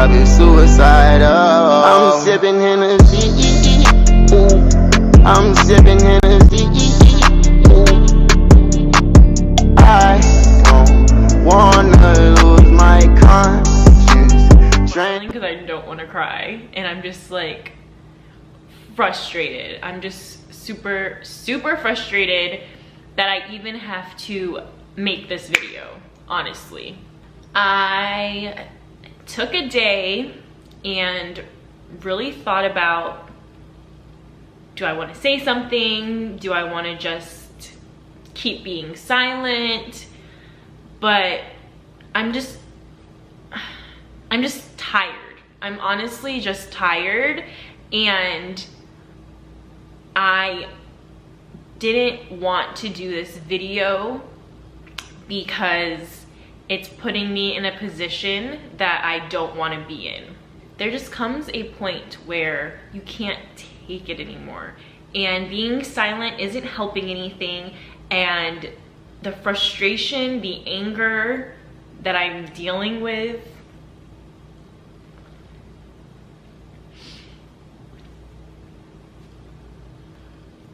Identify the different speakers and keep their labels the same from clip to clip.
Speaker 1: probably suicidal. I'm sipping Hennessy, ooh. I'm sipping Hennessy, ooh. I don't wanna lose my conscience.
Speaker 2: Because I don't want to cry, and I'm just like frustrated. I'm just super frustrated that I even have to make this video, honestly. I took a day and really thought about, do I want to say something? Do I want to just keep being silent? But I'm just tired. I'm honestly just tired, and I didn't want to do this video because it's putting me in a position that I don't want to be in. There just comes a point where you can't take it anymore, and being silent isn't helping anything, and the frustration, the anger that I'm dealing with,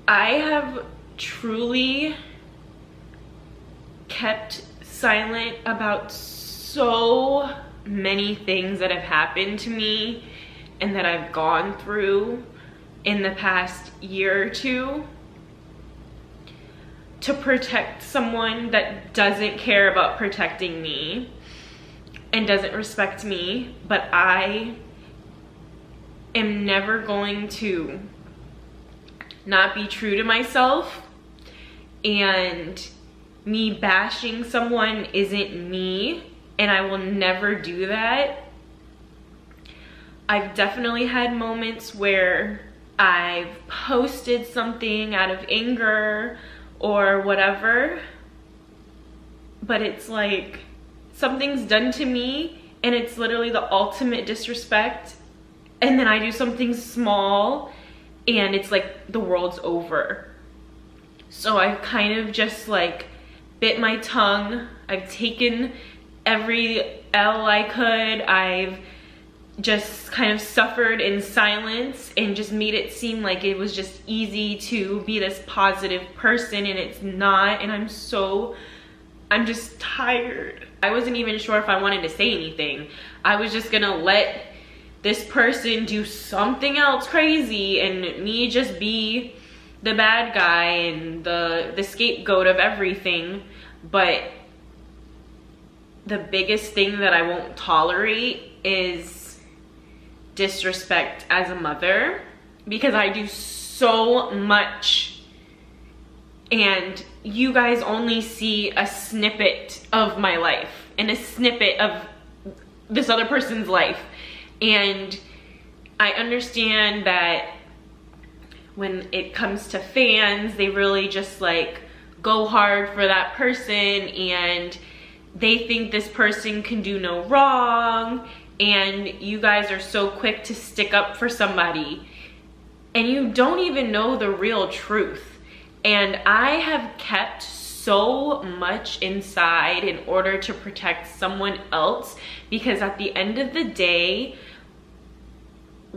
Speaker 2: I have truly kept silent about so many things that have happened to me and that I've gone through in the past year or two to protect someone that doesn't care about protecting me and doesn't respect me. But I am never going to not be true to myself, and me bashing someone isn't me, and I will never do that. I've definitely had moments where I've posted something out of anger or whatever, but it's like something's done to me and it's literally the ultimate disrespect, and then I do something small and it's like the world's over. So I've kind of just like bit my tongue. I've taken every L I could. I've just kind of suffered in silence and just made it seem like it was just easy to be this positive person, and it's not. And I'm just tired. I wasn't even sure if I wanted to say anything. I was just gonna let this person do something else crazy and me just be the bad guy and the scapegoat of everything. But the biggest thing that I won't tolerate is disrespect as a mother, because I do so much and you guys only see a snippet of my life and a snippet of this other person's life. And I understand that when it comes to fans, they really just like go hard for that person, and they think this person can do no wrong, and you guys are so quick to stick up for somebody and you don't even know the real truth. And I have kept so much inside in order to protect someone else, because at the end of the day,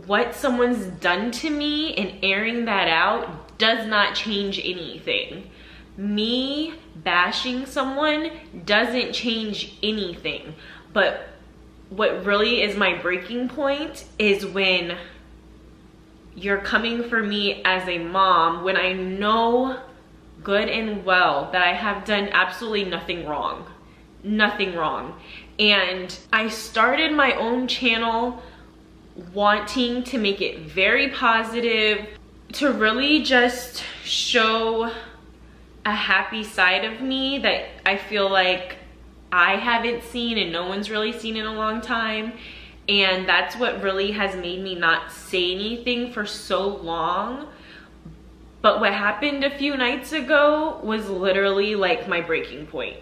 Speaker 2: what someone's done to me and airing that out does not change anything. Me bashing someone doesn't change anything. But what really is my breaking point is when you're coming for me as a mom, when I know good and well that I have done absolutely nothing wrong. Nothing wrong. And I started my own channel wanting to make it very positive, to really just show a happy side of me that I feel like I haven't seen and no one's really seen in a long time. And that's what really has made me not say anything for so long. But what happened a few nights ago was literally like my breaking point.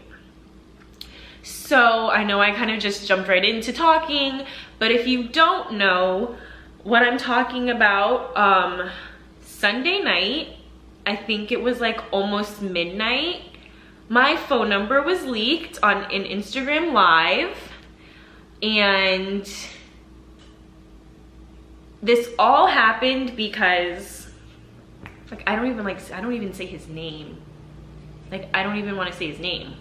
Speaker 2: So I know I kind of just jumped right into talking, but if you don't know what I'm talking about, Sunday night, I think it was like almost midnight, my phone number was leaked on an Instagram Live, and this all happened because, like, I don't even say his name. Like, I don't even want to say his name.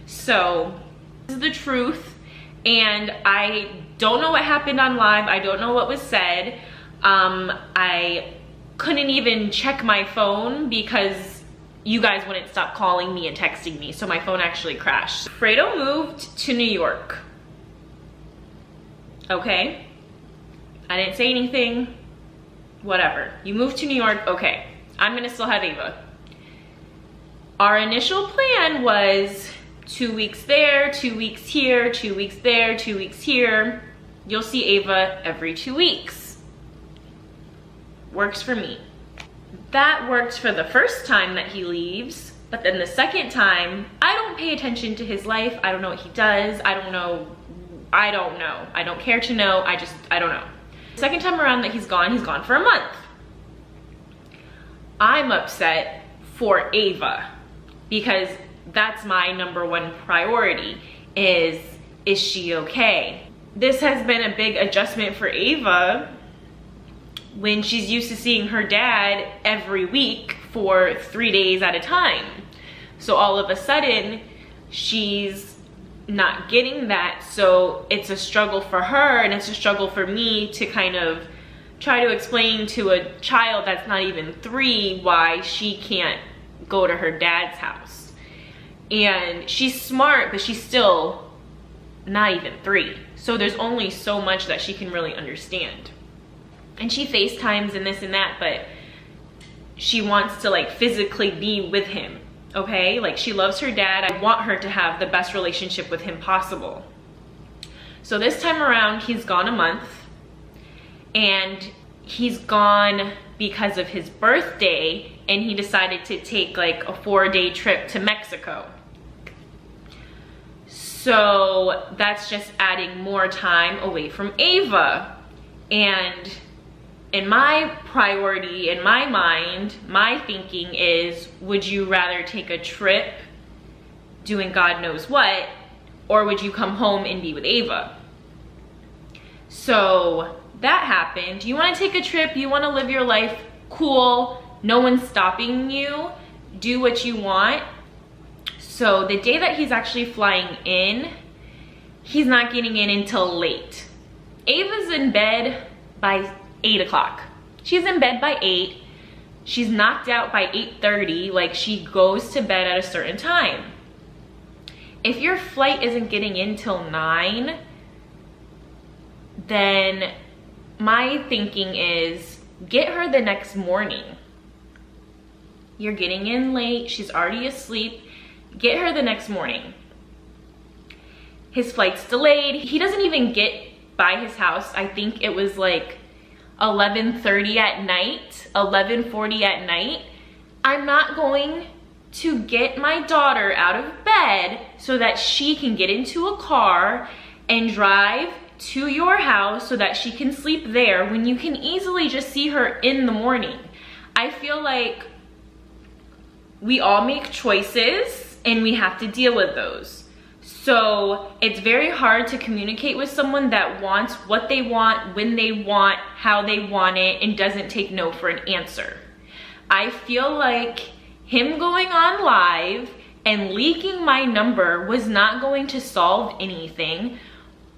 Speaker 2: So this is the truth, and I don't know what happened on live. I don't know what was said. I couldn't even check my phone because you guys wouldn't stop calling me and texting me, so my phone actually crashed. Fredo moved to New York. Okay, I didn't say anything, whatever. You moved to New York, okay. I'm gonna still have Ava. Our initial plan was 2 weeks there, 2 weeks here, 2 weeks there, 2 weeks here. You'll see Ava every 2 weeks. Works for me. That worked for the first time that he leaves, but then the second time, I don't pay attention to his life. I don't know what he does. I don't know. I don't care to know. I don't know. The second time around that he's gone for a month. I'm upset for Ava because that's my #1 priority is she okay? This has been a big adjustment for Ava when she's used to seeing her dad every week for 3 days at a time. So all of a sudden, she's not getting that. So it's a struggle for her, and it's a struggle for me to kind of try to explain to a child that's not even 3 why she can't go to her dad's house. And she's smart, but she's still not even 3. So there's only so much that she can really understand. And she FaceTimes and this and that, but she wants to like physically be with him, okay? Like, she loves her dad. I want her to have the best relationship with him possible. So this time around, he's gone a month, and he's gone because of his birthday, and he decided to take like a 4-day trip to Mexico. So that's just adding more time away from Ava. And in my priority, in my mind, my thinking is, would you rather take a trip doing God knows what, or would you come home and be with Ava? So that happened. You want to take a trip, you want to live your life, cool, no one's stopping you, do what you want. So the day that he's actually flying in, he's not getting in until late. Ava's in bed by 8 o'clock. She's in bed by 8. She's knocked out by 8:30. Like, she goes to bed at a certain time. If your flight isn't getting in till 9, then my thinking is get her the next morning. You're getting in late, she's already asleep. Get her the next morning. His flight's delayed. He doesn't even get by his house. I think it was like 11:30 at night, 11:40 at night. I'm not going to get my daughter out of bed so that she can get into a car and drive to your house so that she can sleep there when you can easily just see her in the morning. I feel like we all make choices and we have to deal with those. So it's very hard to communicate with someone that wants what they want, when they want, how they want it, and doesn't take no for an answer. I feel like him going on live and leaking my number was not going to solve anything.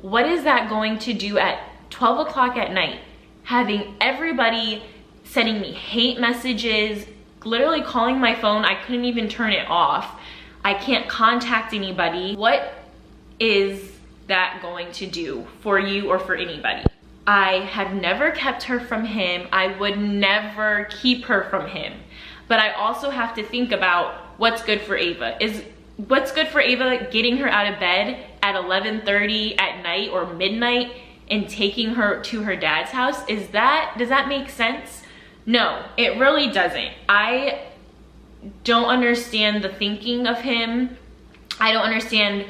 Speaker 2: What is that going to do at 12 o'clock at night? Having everybody sending me hate messages, literally calling my phone. I couldn't even turn it off. I can't contact anybody. What is that going to do for you or for anybody? I have never kept her from him. I would never keep her from him. But I also have to think about what's good for Ava. Is what's good for Ava getting her out of bed at 11:30 at night or midnight and taking her to her dad's house? Does that make sense? No, it really doesn't. I don't understand the thinking of him. I don't understand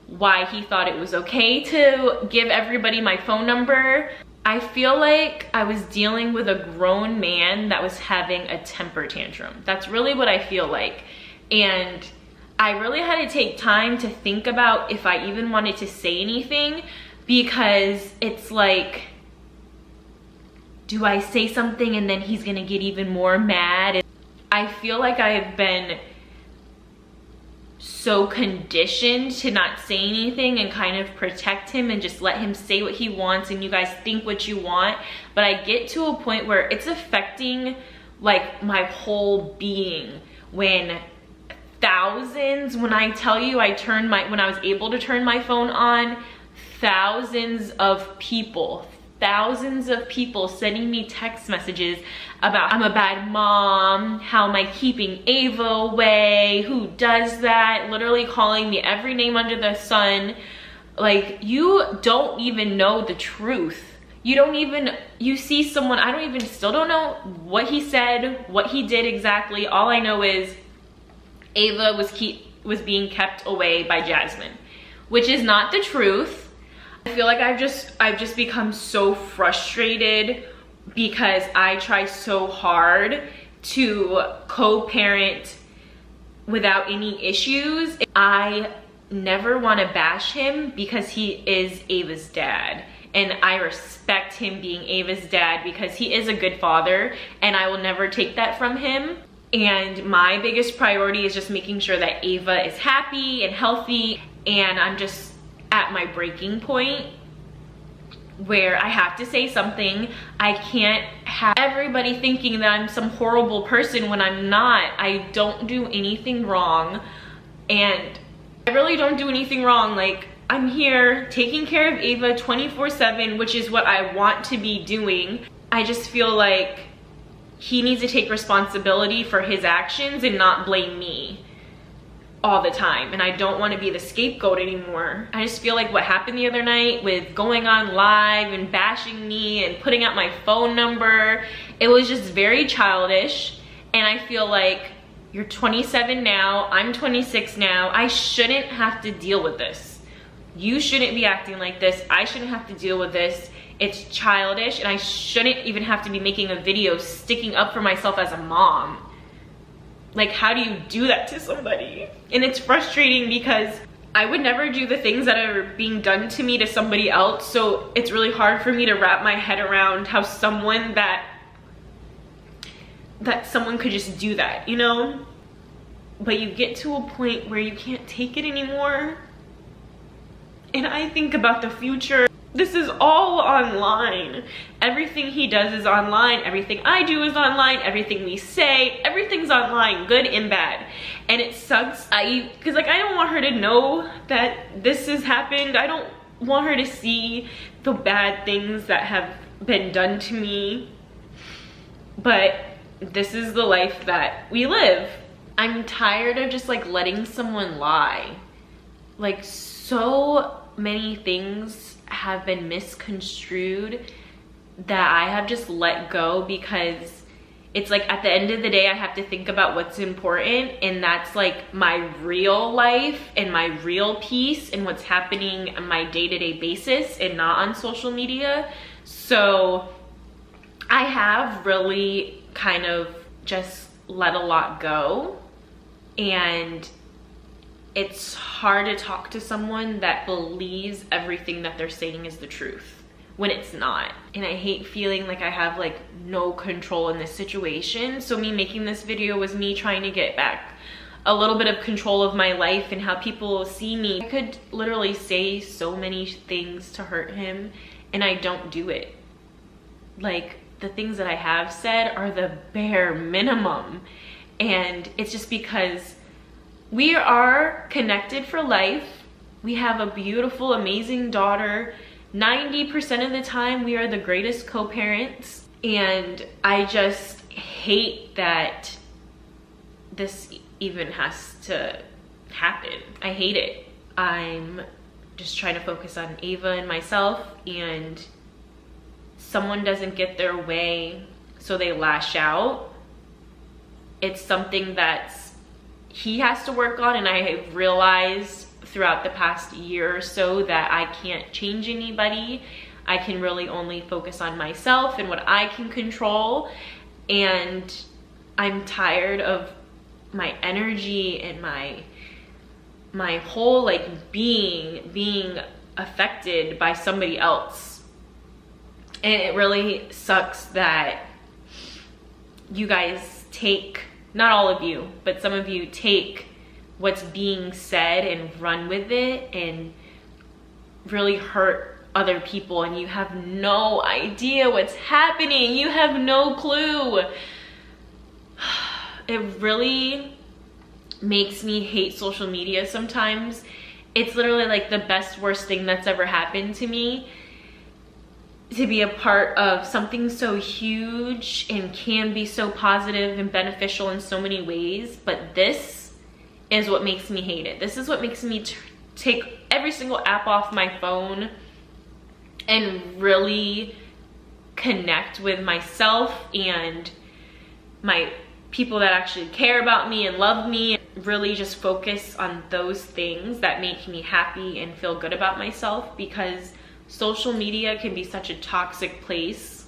Speaker 2: why he thought it was okay to give everybody my phone number. I feel like I was dealing with a grown man that was having a temper tantrum. That's really what I feel like. And I really had to take time to think about if I even wanted to say anything, because it's like, do I say something and then he's gonna get even more mad? I feel like I've been so conditioned to not say anything and kind of protect him and just let him say what he wants and you guys think what you want. But I get to a point where it's affecting like my whole being. When thousands, when I tell you when I was able to turn my phone on, thousands of people sending me text messages about I'm a bad mom, how am I keeping Ava away, who does that, literally calling me every name under the sun. Like, you don't even know the truth. You see someone, still don't know what he said, what he did exactly. All I know is Ava was being kept away by Jasmine, which is not the truth. I feel like I've just become so frustrated because I try so hard to co-parent without any issues. I never want to bash him because he is Ava's dad. And I respect him being Ava's dad because he is a good father and I will never take that from him. And my biggest priority is just making sure that Ava is happy and healthy, and I'm just at my breaking point where I have to say something. I can't have everybody thinking that I'm some horrible person when I'm not. I don't do anything wrong, and I really don't do anything wrong. Like, I'm here taking care of Ava 24/7, which is what I want to be doing. I just feel like he needs to take responsibility for his actions and not blame me all the time. And I don't want to be the scapegoat anymore. I just feel like what happened the other night with going on live and bashing me and putting out my phone number, it was just very childish. And I feel like you're 27 now, I'm 26 now. I shouldn't have to deal with this. You shouldn't be acting like this. I shouldn't have to deal with this. It's childish, and I shouldn't even have to be making a video sticking up for myself as a mom. Like, how do you do that to somebody? And it's frustrating because I would never do the things that are being done to me to somebody else. So it's really hard for me to wrap my head around how someone someone could just do that, you know? But you get to a point where you can't take it anymore. And I think about the future. This is all online. Everything he does is online. Everything I do is online. Everything we say, everything's online, good and bad. And it sucks. Because like, I don't want her to know that this has happened. I don't want her to see the bad things that have been done to me. But this is the life that we live. I'm tired of just like letting someone lie. Like, so many things have been misconstrued that I have just let go, because it's like at the end of the day I have to think about what's important, and that's like my real life and my real peace and what's happening on my day-to-day basis and not on social media. So I have really kind of just let a lot go, and it's hard to talk to someone that believes everything that they're saying is the truth when it's not. And I hate feeling like I have like no control in this situation. So me making this video was me trying to get back a little bit of control of my life and how people see me. I could literally say so many things to hurt him, and I don't do it. Like, the things that I have said are the bare minimum. And it's just because we are connected for life. We have a beautiful, amazing daughter. 90% of the time, we are the greatest co-parents. And I just hate that this even has to happen. I hate it. I'm just trying to focus on Ava and myself, and someone doesn't get their way, so they lash out. It's something that's he has to work on, and I have realized throughout the past year or so that I can't change anybody. I can really only focus on myself and what I can control. And I'm tired of my energy and my whole like being affected by somebody else. And it really sucks that you guys take, not all of you, but some of you take what's being said and run with it and really hurt other people, and you have no idea what's happening. You have no clue. It really makes me hate social media sometimes. It's literally like the best, worst thing that's ever happened to me, to be a part of something so huge and can be so positive and beneficial in so many ways. But this is what makes me hate it. This is what makes me take every single app off my phone and really connect with myself and my people that actually care about me and love me. Really just focus on those things that make me happy and feel good about myself, because social media can be such a toxic place.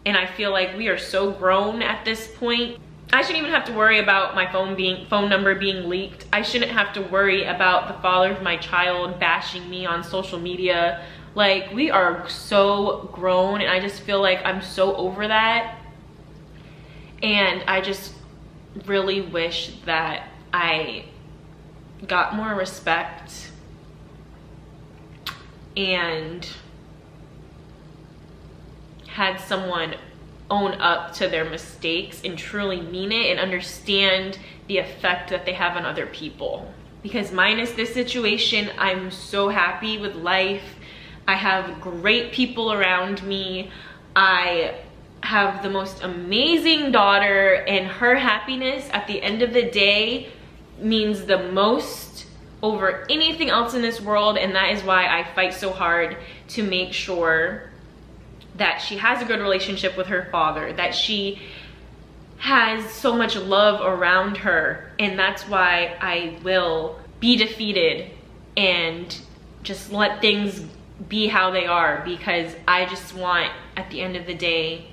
Speaker 2: And I feel like we are so grown at this point. I shouldn't even have to worry about my phone number being leaked. I shouldn't have to worry about the father of my child bashing me on social media. Like, we are so grown, and I just feel like I'm so over that. And I just really wish that I got more respect and had someone own up to their mistakes and truly mean it and understand the effect that they have on other people. Because minus this situation, I'm so happy with life. I have great people around me. I have the most amazing daughter, and her happiness at the end of the day means the most over anything else in this world. And that is why I fight so hard to make sure that she has a good relationship with her father, that she has so much love around her. And that's why I will be defeated and just let things be how they are, because I just want, at the end of the day,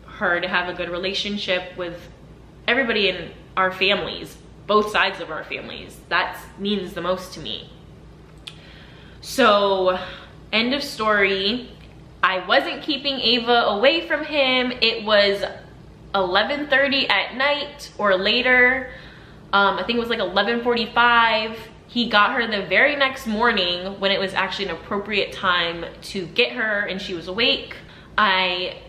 Speaker 2: her to have a good relationship with everybody in our families, both sides of our families. That means the most to me. So, end of story. I wasn't keeping Ava away from him. It was 11:30 at night or later. I think it was like 11:45. He got her the very next morning when it was actually an appropriate time to get her and she was awake. I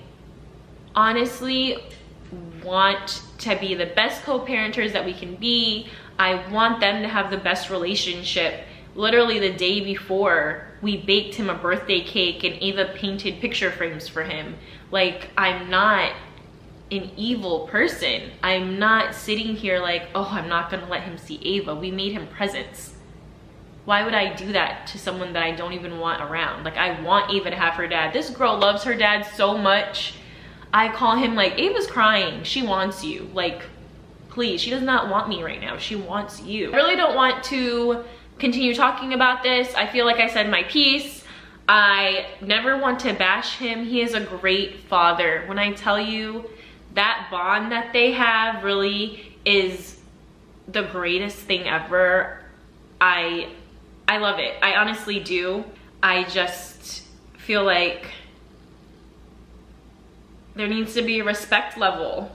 Speaker 2: honestly want to be the best co-parenters that we can be. I want them to have the best relationship. Literally the day before, we baked him a birthday cake and Ava painted picture frames for him. Like, I'm not an evil person. I'm not sitting here like, oh, I'm not gonna let him see Ava. We made him presents. Why would I do that to someone that I don't even want around? Like, I want Ava to have her dad. This girl loves her dad so much. I call him like, Ava's crying. She wants you. Like, please, she does not want me right now. She wants you. I really don't want to continue talking about this. I feel like I said my piece. I never want to bash him. He is a great father. When I tell you that bond that they have really is the greatest thing ever. I love it. I honestly do. I just feel like there needs to be a respect level.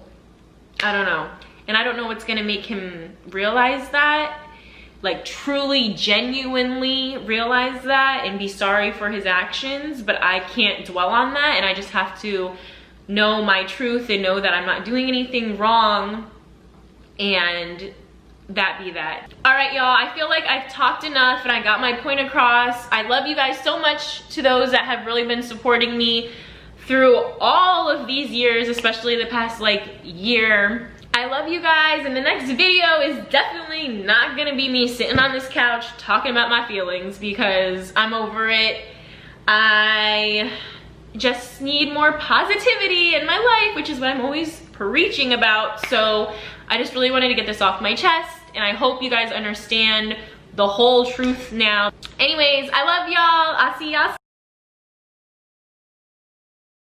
Speaker 2: I don't know. And I don't know what's gonna make him realize that, like truly, genuinely realize that and be sorry for his actions, but I can't dwell on that, and I just have to know my truth and know that I'm not doing anything wrong, and that be that. All right, y'all, I feel like I've talked enough and I got my point across. I love you guys so much, to those that have really been supporting me through all of these years, especially the past like year. I love you guys, and the next video is definitely not gonna be me sitting on this couch talking about my feelings, because I'm over it. I just need more positivity in my life, which is what I'm always preaching about. So I just really wanted to get this off my chest, and I hope you guys understand the whole truth now. Anyways, I love y'all. I'll see y'all soon.